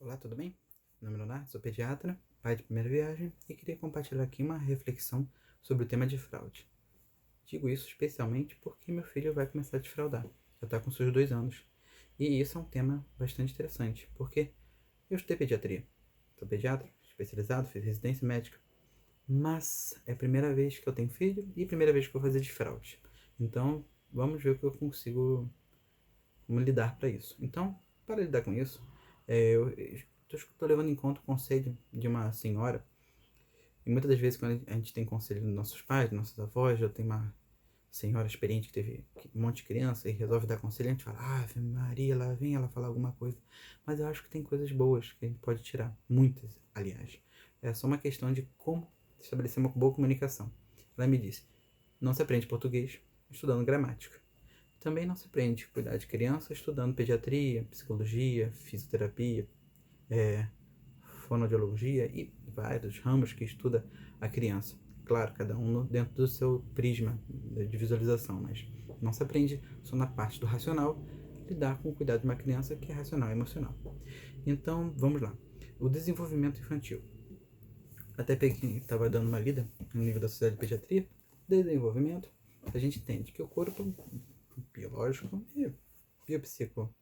Olá, tudo bem? Meu nome é Leonardo, sou pediatra, pai de primeira viagem e queria compartilhar aqui uma reflexão sobre o tema de fraude. Digo isso especialmente porque meu filho vai começar a desfraudar, já está com seus 2 anos. E isso é um tema bastante interessante, porque eu estudei pediatria, sou pediatra, especializado, fiz residência médica, mas é a primeira vez que eu tenho filho e a primeira vez que eu vou fazer desfraude. Então, vamos ver o que eu consigo como lidar para isso. Então, para lidar com isso, eu estou levando em conta o conselho de uma senhora. E muitas das vezes, quando a gente tem conselho dos nossos pais, dos nossos avós, eu tenho uma senhora experiente que teve um monte de criança e resolve dar conselho, a gente fala, Ave Maria, lá vem ela falar alguma coisa. Mas eu acho que tem coisas boas que a gente pode tirar, muitas, aliás. É só uma questão de como estabelecer uma boa comunicação. Ela me disse, não se aprende português estudando gramática. Também não se aprende a cuidar de criança estudando pediatria, psicologia, fisioterapia, é, fonoaudiologia e vários ramos que estuda a criança. Claro, cada um dentro do seu prisma de visualização, mas não se aprende só na parte do racional lidar com o cuidado de uma criança que é racional e emocional. Então, vamos lá. O desenvolvimento infantil. Até peguei, estava dando uma lida no nível da Sociedade de Pediatria. Desenvolvimento, a gente entende que o corpo biológico e biopsico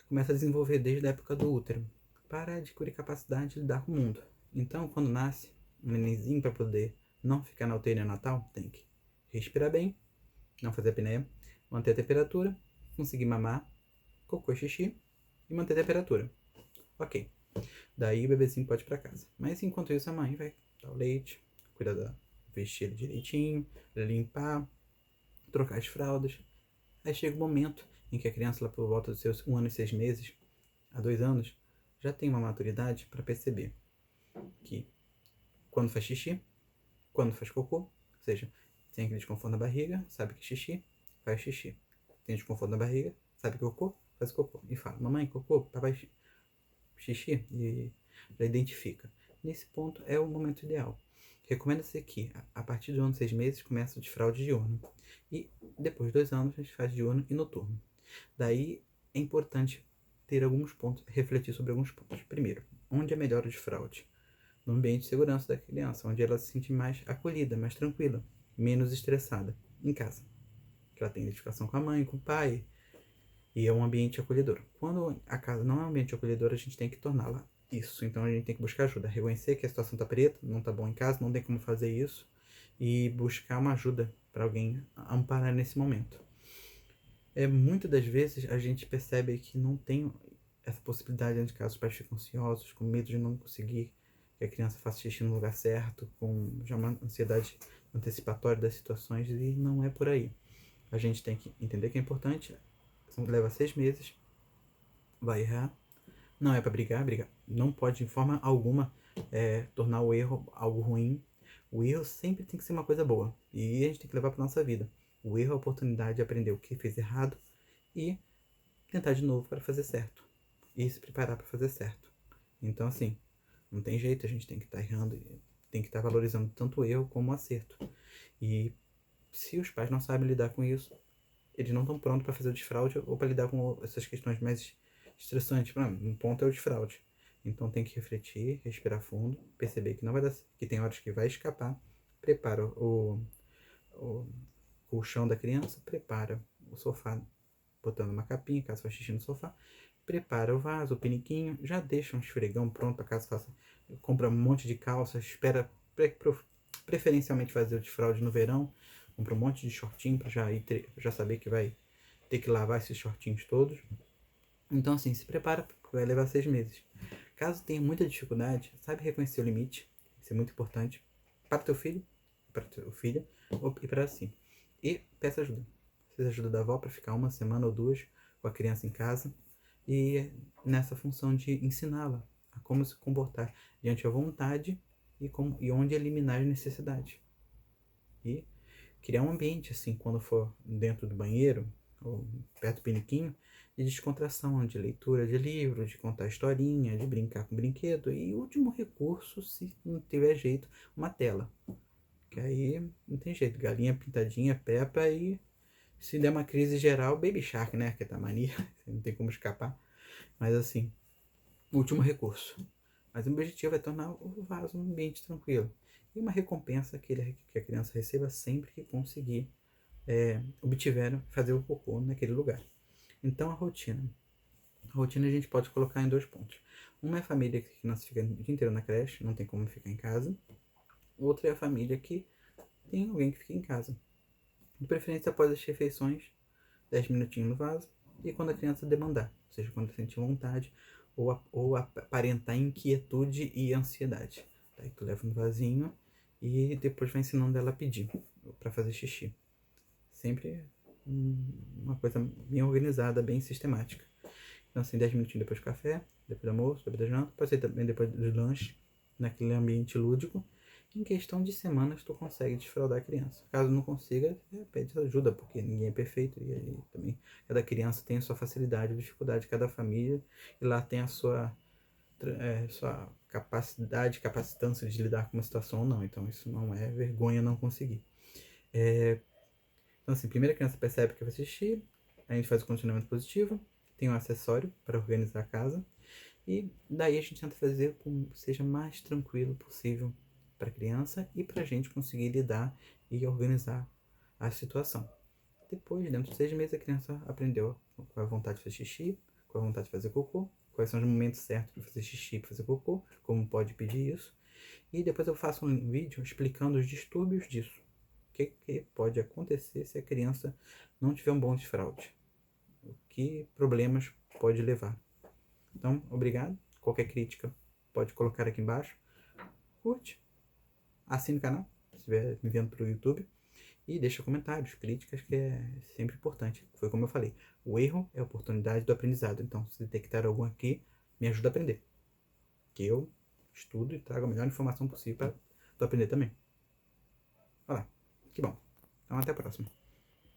começa a desenvolver desde a época do útero para adquirir capacidade de lidar com o mundo. Então, quando nasce um nenenzinho, para poder não ficar na UTI neonatal, tem que respirar bem, não fazer apneia, manter a temperatura, conseguir mamar, cocô e xixi e manter a temperatura. Ok. Daí o bebezinho pode ir para casa. Mas enquanto isso, a mãe vai dar o leite, cuidar da vestir ele direitinho, limpar, trocar as fraldas. Aí chega o momento em que a criança, lá por volta dos seus 1 ano e 6 meses, a 2 anos, já tem uma maturidade para perceber que quando faz xixi, quando faz cocô, ou seja, tem aquele desconforto na barriga, sabe que xixi, faz xixi. Tem desconforto na barriga, sabe que cocô, faz cocô. E fala, mamãe, cocô, papai, xixi, e já identifica. Nesse ponto é o momento ideal. Recomenda-se que a partir do ano 6 meses começa o desfraude diurno. E depois de 2 anos a gente faz diurno e noturno. Daí é importante ter alguns pontos, refletir sobre alguns pontos. Primeiro, onde é melhor o desfraude? No ambiente de segurança da criança, onde ela se sente mais acolhida, mais tranquila, menos estressada. Em casa, que ela tem identificação com a mãe, com o pai, e é um ambiente acolhedor. Quando a casa não é um ambiente acolhedor, a gente tem que torná-la isso. Então a gente tem que buscar ajuda, reconhecer que a situação está preta, não está bom em casa, não tem como fazer isso, e buscar uma ajuda para alguém amparar nesse momento. Muitas das vezes a gente percebe que não tem essa possibilidade dentro de casa, os pais ficam ansiosos, com medo de não conseguir que a criança faça xixi no lugar certo, com já uma ansiedade antecipatória das situações, e não é por aí. A gente tem que entender que é importante, leva 6 meses, vai errar, não é para brigar, não pode de forma alguma tornar o erro algo ruim. O erro sempre tem que ser uma coisa boa e a gente tem que levar para nossa vida. O erro é a oportunidade de aprender o que fez errado e tentar de novo para fazer certo e se preparar para fazer certo. Então, assim, não tem jeito, a gente tem que estar errando, tem que estar valorizando tanto o erro como o acerto. E se os pais não sabem lidar com isso, eles não estão prontos para fazer o desfraude ou para lidar com essas questões mais estressantes. Um ponto é o desfraude. Então tem que refletir, respirar fundo, perceber que não vai dar, que tem horas que vai escapar. Prepara o colchão da criança, prepara o sofá, botando uma capinha, caso faça xixi no sofá. Prepara o vaso, o piniquinho, já deixa um esfregão pronto para caso faça. Compra um monte de calças, espera preferencialmente fazer o desfraude no verão. Compra um monte de shortinho para já saber que vai ter que lavar esses shortinhos todos. Então, assim, se prepara, porque vai levar 6 meses. Caso tenha muita dificuldade, sabe reconhecer o limite. Isso é muito importante para o teu filho, para tua filha e para si. E peça ajuda. Precisa ajuda da avó para ficar 1 semana ou 2 com a criança em casa. E nessa função de ensiná-la a como se comportar diante da vontade e onde eliminar as necessidades. E criar um ambiente, assim, quando for dentro do banheiro ou perto do piniquinho, de descontração, de leitura de livro, de contar historinha, de brincar com brinquedo e, último recurso, se não tiver jeito, uma tela. Que aí não tem jeito, galinha pintadinha, Peppa e se der uma crise geral, Baby Shark, né? Que é da mania, não tem como escapar. Mas assim, último recurso. Mas o objetivo é tornar o vaso um ambiente tranquilo. E uma recompensa que a criança receba sempre que conseguir obtiver fazer o cocô naquele lugar. Então a rotina. A rotina a gente pode colocar em 2 pontos. Uma é a família que a criança fica o dia inteiro na creche, não tem como ficar em casa. Outra é a família que tem alguém que fica em casa. De preferência após as refeições, 10 minutinhos no vaso, e quando a criança demandar, ou seja, quando sentir vontade ou aparentar inquietude e ansiedade. Daí tu leva no vasinho e depois vai ensinando ela a pedir para fazer xixi. Sempre uma coisa bem organizada, bem sistemática. Então, assim, 10 minutinhos depois do café, depois do almoço, depois da janta, pode ser também depois do lanche, naquele ambiente lúdico. Em questão de semanas, tu consegue desfraldar a criança. Caso não consiga, pede ajuda, porque ninguém é perfeito. E aí também, cada criança tem a sua facilidade, dificuldade, cada família, e lá tem a sua capacidade, capacitância de lidar com uma situação ou não. Então, isso não é vergonha não conseguir. Então, assim, primeiro a criança percebe que vai assistir, a gente faz o condicionamento positivo, tem um acessório para organizar a casa, e daí a gente tenta fazer com que seja mais tranquilo possível para a criança e para a gente conseguir lidar e organizar a situação. Depois, dentro de 6 meses, a criança aprendeu qual é a vontade de fazer xixi, qual é a vontade de fazer cocô, quais são os momentos certos para fazer xixi e fazer cocô, como pode pedir isso. E depois eu faço um vídeo explicando os distúrbios disso. O que pode acontecer se a criança não tiver um bom desfraude. O que problemas pode levar. Então, obrigado. Qualquer crítica pode colocar aqui embaixo. Curte, assine o canal, se estiver me vendo pelo YouTube. E deixa comentários, críticas, que é sempre importante. Foi como eu falei, o erro é a oportunidade do aprendizado. Então, se detectar algum aqui, me ajuda a aprender. Que eu estudo e trago a melhor informação possível para tu aprender também. Olha lá, que bom. Então, até a próxima.